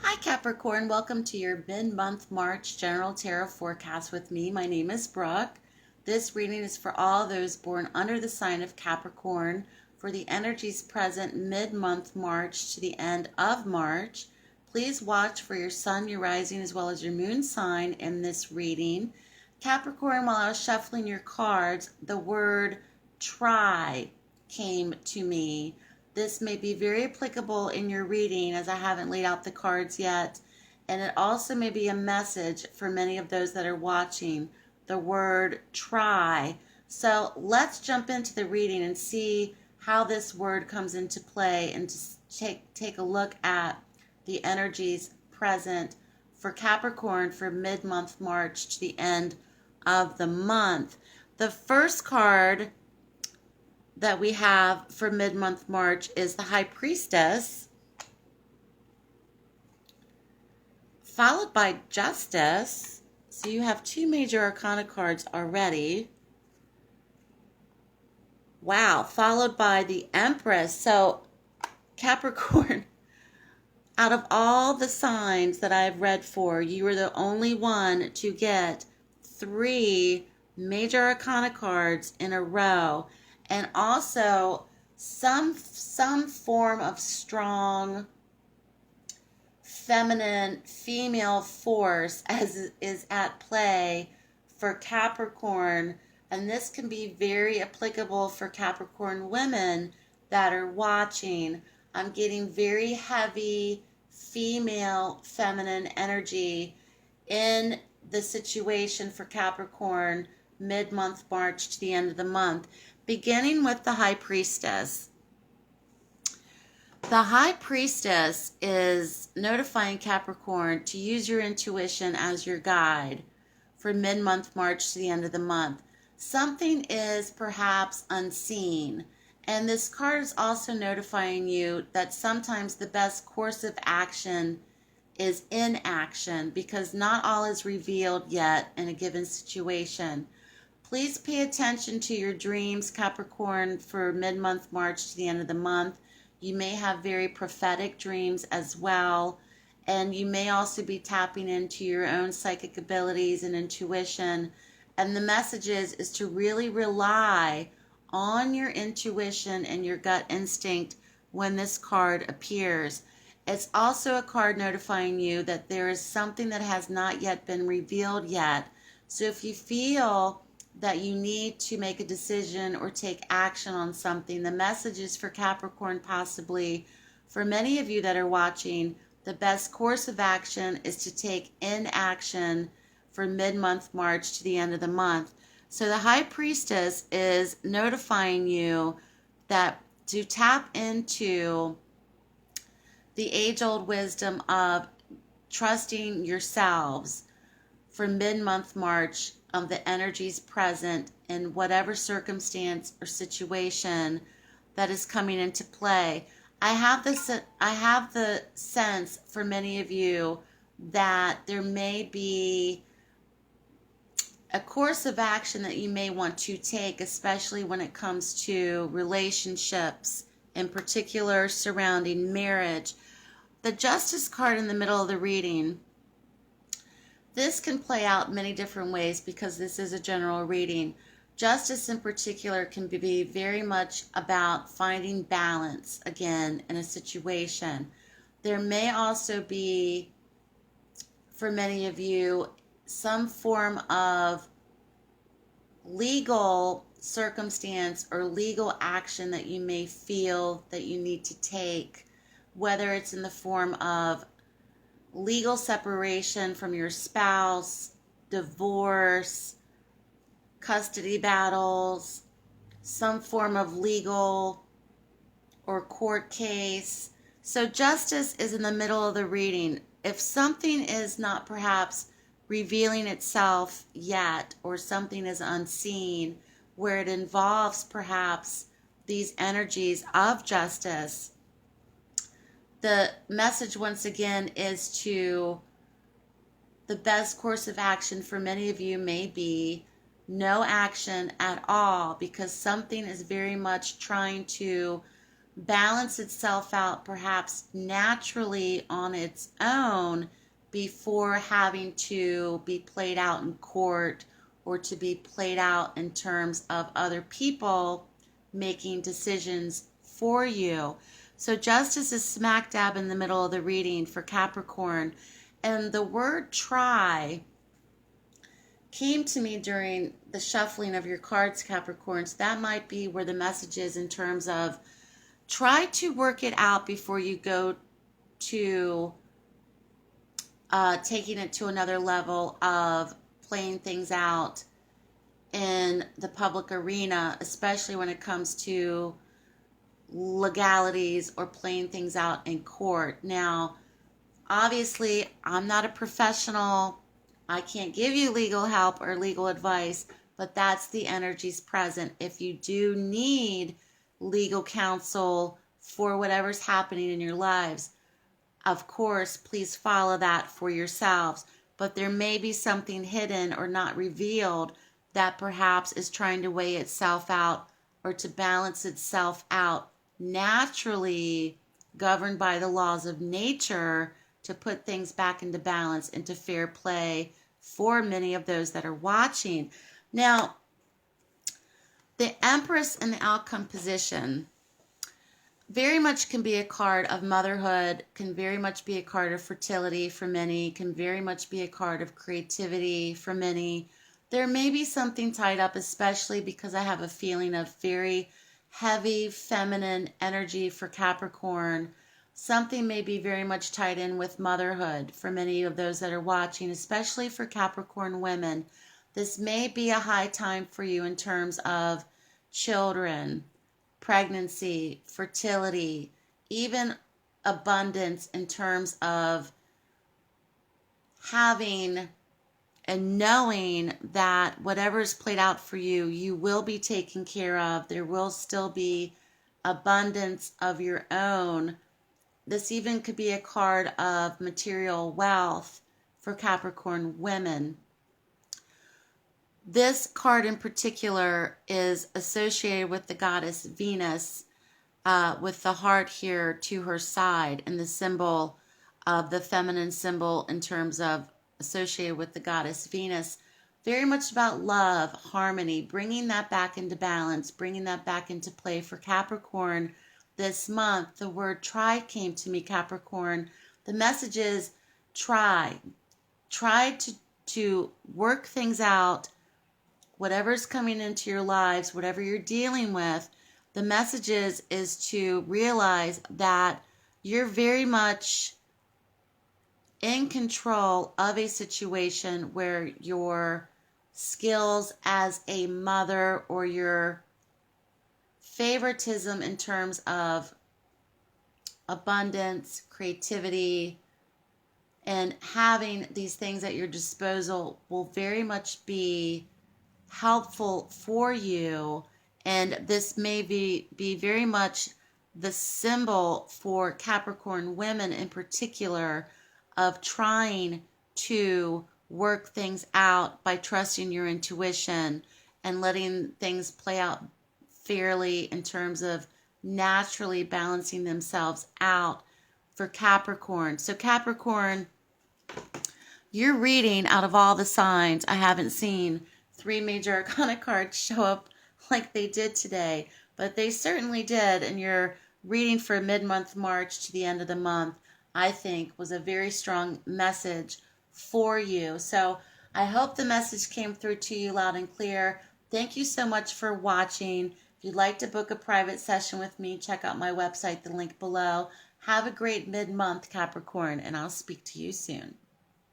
Hi Capricorn, welcome to your mid-month March general tarot forecast with me. My name is Brooke. This reading is for all those born under the sign of Capricorn for the energies present mid-month March to the end of March. Please watch for your sun, your rising, as well as your moon sign in this reading. Capricorn, while I was shuffling your cards, the word try came to me. This may be very applicable in your reading as I haven't laid out the cards yet. And it also may be a message for many of those that are watching. The word try. So let's jump into the reading and see how this word comes into play and just take a look at the energies present for Capricorn for mid-month March to the end of the month. The first card that we have for mid-month March is the High Priestess, followed by Justice. So you have two major arcana cards already. Wow, followed by the Empress. So Capricorn, out of all the signs that I've read for, you are the only one to get three major arcana cards in a row. And also some form of strong feminine female force as is at play for Capricorn, and this can be very applicable for Capricorn women that are watching. I'm getting very heavy female feminine energy in the situation for Capricorn mid-month March to the end of the month. Beginning with the High Priestess. The High Priestess is notifying Capricorn to use your intuition as your guide for mid-month March to the end of the month. Something is perhaps unseen, and this card is also notifying you that sometimes the best course of action is inaction because not all is revealed yet in a given situation. Please pay attention to your dreams, Capricorn, for mid-month March to the end of the month. You may have very prophetic dreams as well, and you may also be tapping into your own psychic abilities and intuition. And the message is to really rely on your intuition and your gut instinct when this card appears. It's also a card notifying you that there is something that has not yet been revealed yet. So if you feel that you need to make a decision or take action on something, the message is for Capricorn, possibly for many of you that are watching, the best course of action is to take inaction for mid-month March to the end of the month. So the High Priestess is notifying you that to tap into the age-old wisdom of trusting yourselves for mid-month March of the energies present in whatever circumstance or situation that is coming into play. I have the sense for many of you that there may be a course of action that you may want to take, especially when it comes to relationships, in particular surrounding marriage. The Justice card in the middle of the reading, this can play out many different ways because this is a general reading. Justice in particular can be very much about finding balance, again, in a situation. There may also be, for many of you, some form of legal circumstance or legal action that you may feel that you need to take, whether it's in the form of legal separation from your spouse, divorce, custody battles, some form of legal or court case. So justice is in the middle of the reading. If something is not perhaps revealing itself yet, or something is unseen where it involves perhaps these energies of justice, the message once again is to the best course of action for many of you may be no action at all, because something is very much trying to balance itself out perhaps naturally on its own before having to be played out in court or to be played out in terms of other people making decisions for you. So justice is smack dab in the middle of the reading for Capricorn. And the word try came to me during the shuffling of your cards, Capricorn. So that might be where the message is in terms of try to work it out before you go to taking it to another level of playing things out in the public arena, especially when it comes to legalities or playing things out in court. Now, obviously, I'm not a professional. I can't give you legal help or legal advice, but that's the energies present. If you do need legal counsel for whatever's happening in your lives, of course, please follow that for yourselves. But there may be something hidden or not revealed that perhaps is trying to weigh itself out or to balance itself out naturally, governed by the laws of nature, to put things back into balance, into fair play for many of those that are watching. Now, the Empress in the outcome position very much can be a card of motherhood, can very much be a card of fertility for many, can very much be a card of creativity for many. There may be something tied up, especially because I have a feeling of very heavy feminine energy for Capricorn. Something may be very much tied in with motherhood for many of those that are watching, especially for Capricorn women. This may be a high time for you in terms of children, pregnancy, fertility, even abundance in terms of having and knowing that whatever is played out for you, you will be taken care of. There will still be abundance of your own. This even could be a card of material wealth for Capricorn women. This card in particular is associated with the goddess Venus, with the heart here to her side, and the symbol of the feminine symbol in terms of associated with the goddess Venus. Very much about love, harmony, bringing that back into balance, bringing that back into play for Capricorn this month. The word try came to me, Capricorn. The message is try. Try to work things out. Whatever's coming into your lives, whatever you're dealing with, the message is to realize that you're very much in control of a situation where your skills as a mother or your favoritism in terms of abundance, creativity, and having these things at your disposal will very much be helpful for you. And this may be very much the symbol for Capricorn women in particular of trying to work things out by trusting your intuition and letting things play out fairly in terms of naturally balancing themselves out for Capricorn. So Capricorn, you're reading out of all the signs. I haven't seen 3 major arcana cards show up like they did today, but they certainly did. And your reading for mid-month March to the end of the month, I think, was a very strong message for you. So I hope the message came through to you loud and clear. Thank you so much for watching. If you'd like to book a private session with me, check out my website, the link below. Have a great mid-month, Capricorn, and I'll speak to you soon.